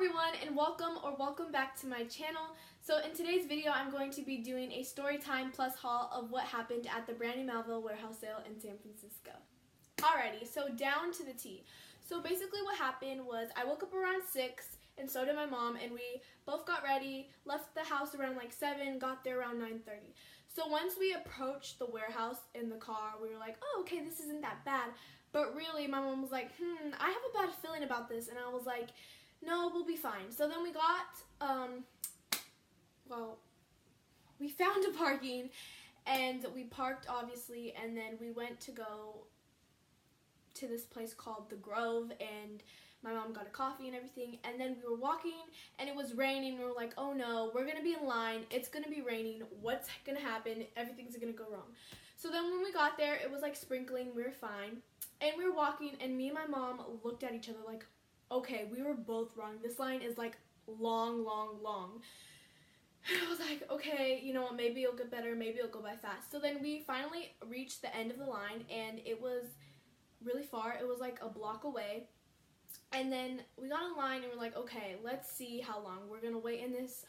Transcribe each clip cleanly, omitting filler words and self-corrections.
everyone, and welcome back to my channel. So in today's video I'm going to be doing a story time plus haul of what happened at the Brandy Melville warehouse sale in San Francisco. Alrighty, so down to the T. So basically what happened was I woke up around 6 and so did my mom, and we both got ready, left the house around like 7, got there around 9:30. So once we approached the warehouse in the car, we were like, oh, okay, this isn't that bad. But really, my mom was like, I have a bad feeling about this. And I was like, no, we'll be fine. So then we got, we found a parking, and we parked, obviously, and then we went to go to this place called The Grove, and my mom got a coffee and everything, and then we were walking, and it was raining, and we were like, oh no, we're gonna be in line, it's gonna be raining, what's gonna happen, everything's gonna go wrong. So then when we got there, it was like sprinkling, we were fine, and we were walking, and me and my mom looked at each other like, okay, we were both wrong, this line is like long. I was like, okay, you know what, maybe it'll get better, maybe it'll go by fast. So then we finally reached the end of the line, and it was really far, it was like a block away. And then we got in line and we're like, okay, let's see how long. We're going to wait in this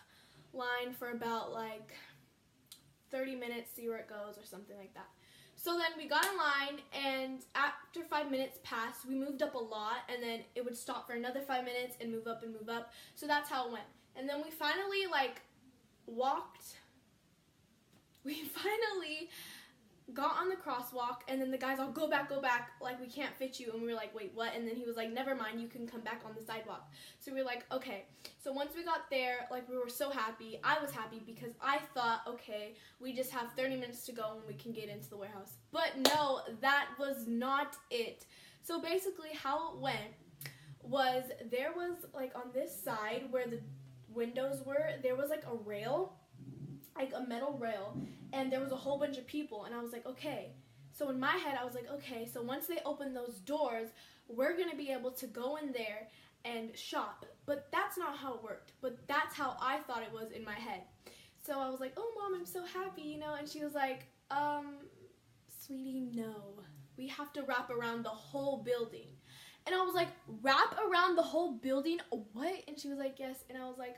line for about like 30 minutes, see where it goes or something like that. So then we got in line, and after 5 minutes passed, we moved up a lot, and then it would stop for another 5 minutes and move up and move up. So that's how it went. And then we finally got on the crosswalk, and then the guys all go back, like we can't fit you, and we were like, wait, what? And then he was like, never mind, you can come back on the sidewalk. So we were like, okay. So once we got there, like, we were so happy. I was happy because I thought, okay, we just have 30 minutes to go and we can get into the warehouse. But no, that was not it. So basically how it went was there was like on this side where the windows were, there was like a rail, like a metal rail, and there was a whole bunch of people, and I was like, okay. So in my head I was like, okay, so once they open those doors, we're gonna be able to go in there and shop. But that's not how it worked, but that's how I thought it was in my head. So I was like, oh mom, I'm so happy, you know, and she was like, sweetie, no, we have to wrap around the whole building. And I was like, wrap around the whole building? What? And she was like, yes. And I was like,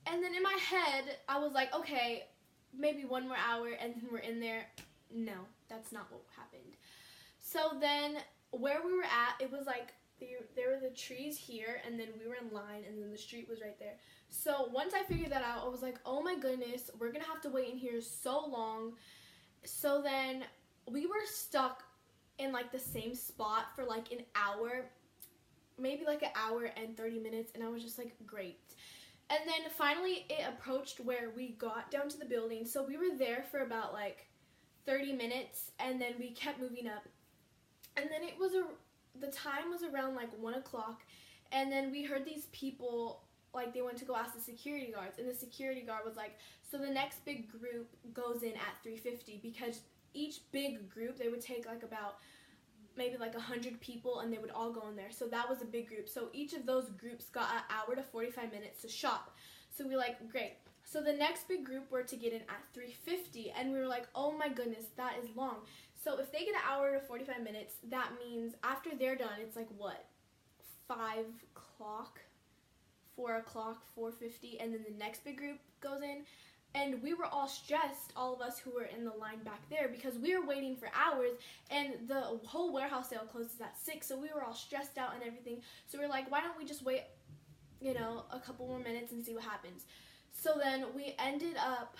and then in my head, I was like, okay, maybe 1 more hour and then we're in there. No, that's not what happened. So then where we were at, it was like, there were the trees here, and then we were in line, and then the street was right there. So once I figured that out, I was like, oh my goodness, we're going to have to wait in here so long. So then we were stuck in like the same spot for like an hour, maybe like an hour and 30 minutes, and I was just like, great. And then finally it approached where we got down to the building, so we were there for about like 30 minutes, and then we kept moving up, and then it was the time was around like 1 o'clock, and then we heard these people, like, they went to go ask the security guards, and the security guard was like, so the next big group goes in at 3:50, because each big group, they would take like about maybe like 100 people, and they would all go in there. So that was a big group. So each of those groups got an hour to 45 minutes to shop. So we were like, great. So the next big group were to get in at 3:50, and we were like, oh my goodness, that is long. So if they get an hour to 45 minutes, that means after they're done, it's like what, 5 o'clock, 4 o'clock, 4:50, and then the next big group goes in. And we were all stressed, all of us who were in the line back there, because we were waiting for hours, and the whole warehouse sale closes at 6, so we were all stressed out and everything. So we were like, why don't we just wait, you know, a couple more minutes and see what happens. So then we ended up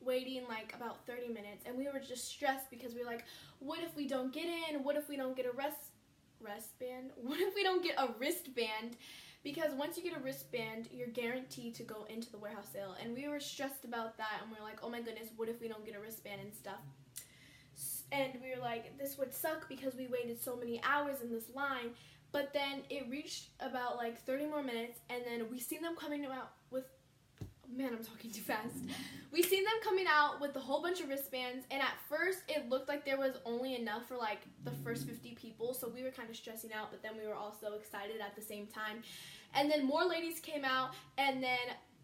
waiting like about 30 minutes, and we were just stressed because we were like, what if we don't get in? What if we don't get a wristband? What if we don't get a wristband? Because once you get a wristband, you're guaranteed to go into the warehouse sale. And we were stressed about that, and we were like, oh my goodness, what if we don't get a wristband and stuff? And we were like, this would suck because we waited so many hours in this line. But then it reached about like 30 more minutes, and then we seen them coming out with, man, I'm talking too fast. We seen them coming out with a whole bunch of wristbands, and at first it looked like there was only enough for like the first 50 people, so we were kind of stressing out, but then we were also excited at the same time. And then more ladies came out, and then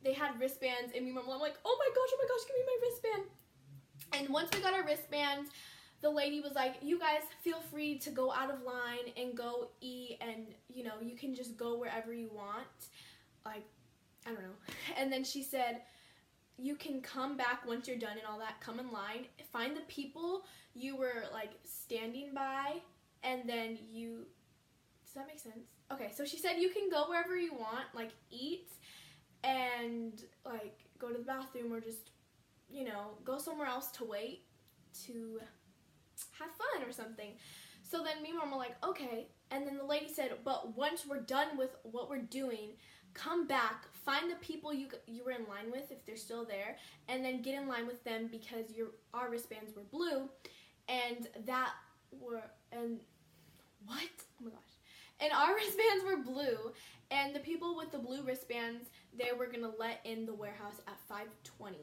they had wristbands, and we were like, oh my gosh, give me my wristband. And once we got our wristbands, the lady was like, you guys feel free to go out of line and go eat, and you know, you can just go wherever you want. Like, I don't know. And then she said, you can come back once you're done and all that, come in line, find the people you were like standing by, and then you, does that make sense? Okay, so she said you can go wherever you want, like eat and like go to the bathroom, or just, you know, go somewhere else to wait to have fun or something. So then me and Mom were like, okay. And then the lady said, but once we're done with what we're doing, come back, find the people you were in line with if they're still there, and then get in line with them, because our wristbands were blue, and what? Oh my gosh. And our wristbands were blue, and the people with the blue wristbands, they were gonna let in the warehouse at 5:20.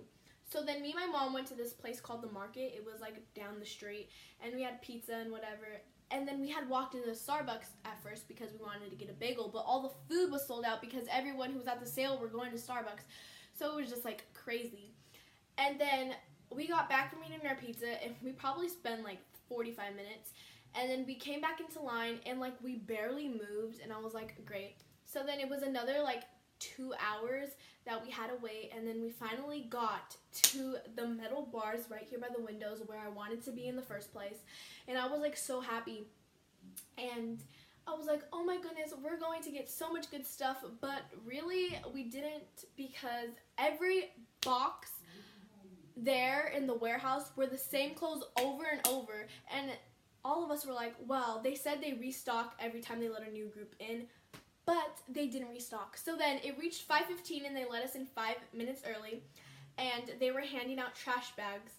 So then me and my mom went to this place called the Market. It was like down the street, and we had pizza and whatever. And then we had walked into Starbucks at first because we wanted to get a bagel, but all the food was sold out because everyone who was at the sale were going to Starbucks. So it was just like crazy. And then we got back from eating our pizza, and we probably spent like 45 minutes. And then we came back into line, and like we barely moved, and I was like, great. So then it was another like 2 hours that we had to wait, and then we finally got to the metal bars right here by the windows where I wanted to be in the first place. And I was like so happy, and I was like, oh my goodness, we're going to get so much good stuff. But really we didn't, because every box there in the warehouse were the same clothes over and over, and all of us were like, well, they said they restock every time they let a new group in, but they didn't restock. So then it reached 5:15, and they let us in 5 minutes early, and they were handing out trash bags.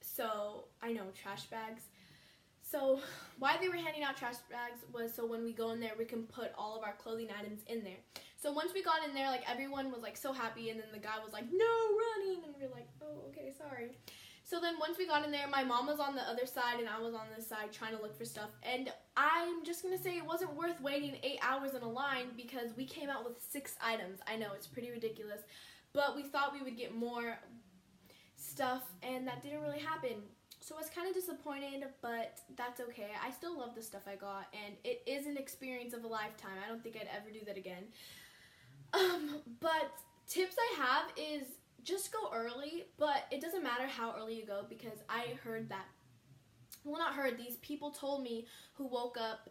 So, I know, trash bags. So why they were handing out trash bags was so when we go in there, we can put all of our clothing items in there. So once we got in there, like everyone was like so happy, and then the guy was like, no running, and we were like, oh, okay, sorry. So then once we got in there, my mom was on the other side, and I was on this side trying to look for stuff. And I'm just going to say it wasn't worth waiting 8 hours in a line, because we came out with 6 items. I know, it's pretty ridiculous. But we thought we would get more stuff, and that didn't really happen. So I was kind of disappointed, but that's okay. I still love the stuff I got, and it is an experience of a lifetime. I don't think I'd ever do that again. But tips I have is just go early, but it doesn't matter how early you go, because I heard that, well, not heard, these people told me who woke up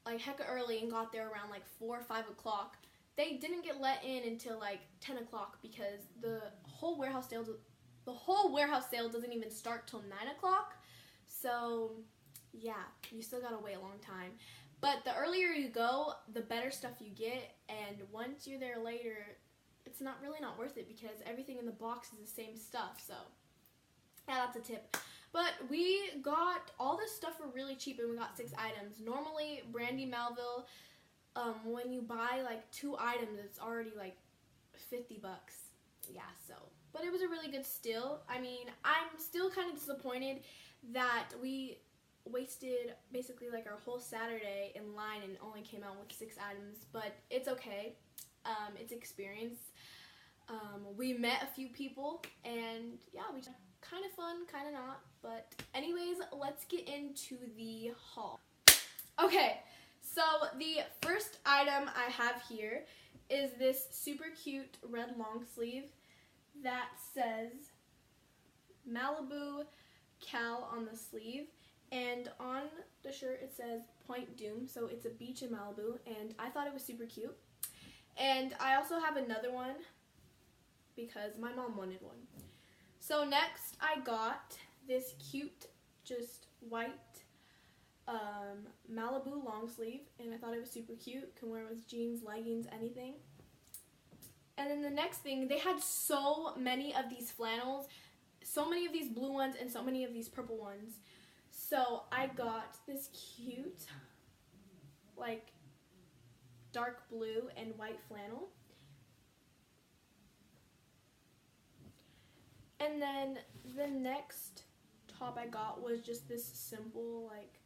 like hecka early and got there around like 4 or 5 o'clock. They didn't get let in until like 10 o'clock, because the whole warehouse sale doesn't even start till 9 o'clock. So yeah, you still gotta wait a long time. But the earlier you go, the better stuff you get, and once you're there later, it's not worth it, because everything in the box is the same stuff. So yeah, that's a tip. But we got all this stuff for really cheap, and we got 6 items. Normally, Brandy, Melville, when you buy like 2 items, it's already like $50. Yeah, so, but it was a really good steal. I mean, I'm still kind of disappointed that we wasted basically like our whole Saturday in line and only came out with 6 items, but it's okay. It's experience. We met a few people, and yeah, we just kind of fun, kind of not. But anyways, let's get into the haul. Okay, so the first item I have here is this super cute red long sleeve that says Malibu Cal on the sleeve, and on the shirt it says Point Doom, so it's a beach in Malibu, and I thought it was super cute. And I also have another one because my mom wanted one. So next I got this cute, just white Malibu long sleeve, and I thought it was super cute. Can wear it with jeans, leggings, anything. And then the next thing, they had so many of these flannels, so many of these blue ones, and so many of these purple ones. So I got this cute, like, dark blue and white flannel. And then the next top I got was just this simple, like,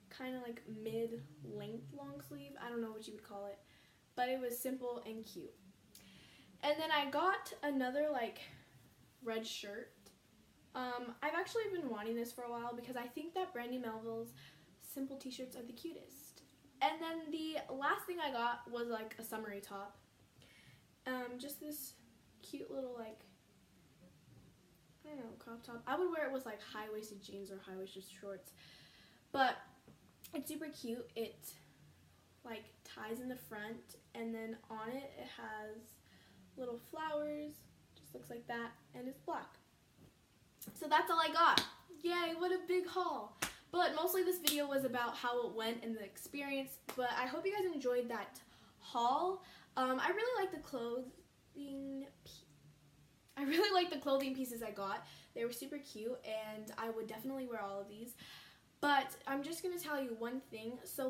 kind of like mid-length long sleeve. I don't know what you would call it, but it was simple and cute. And then I got another, like, red shirt, I've actually been wanting this for a while because I think that Brandy Melville's simple t-shirts are the cutest. And then the last thing I got was like a summery top. Just this cute little like, I don't know, crop top. I would wear it with like high-waisted jeans or high-waisted shorts. But it's super cute. It like ties in the front, and then on it it has little flowers. Just looks like that, and it's black. So that's all I got. Yay, what a big haul. But mostly this video was about how it went and the experience. But I hope you guys enjoyed that haul. I really like the clothing. I really like the clothing pieces I got. They were super cute, and I would definitely wear all of these. But I'm just gonna tell you one thing. So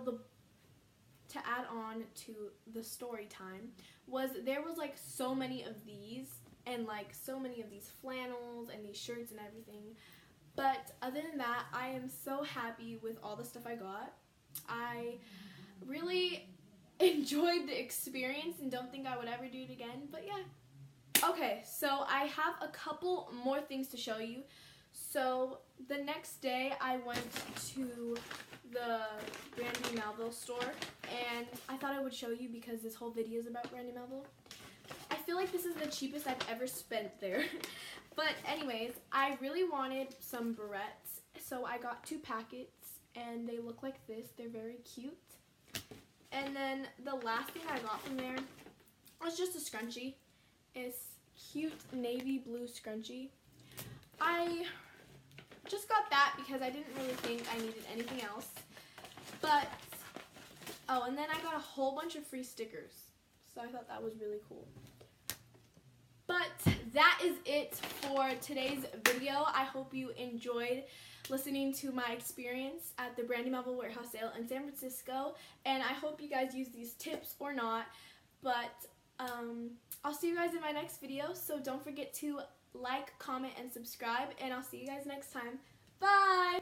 to add on to the story time was there was like so many of these and like so many of these flannels and these shirts and everything. But other than that, I am so happy with all the stuff I got. I really enjoyed the experience and don't think I would ever do it again, but yeah. Okay, so I have a couple more things to show you. So the next day I went to the Brandy Melville store, and I thought I would show you because this whole video is about Brandy Melville. I feel like this is the cheapest I've ever spent there. But anyways, I really wanted some barrettes, so I got 2 packets, and they look like this. They're very cute. And then the last thing I got from there was just a scrunchie. It's cute navy blue scrunchie. I just got that because I didn't really think I needed anything else. But, oh, and then I got a whole bunch of free stickers. So I thought that was really cool. But that is it for today's video. I hope you enjoyed listening to my experience at the Brandy Melville warehouse sale in San Francisco. And I hope you guys use these tips or not. But I'll see you guys in my next video. So don't forget to like, comment, and subscribe. And I'll see you guys next time. Bye!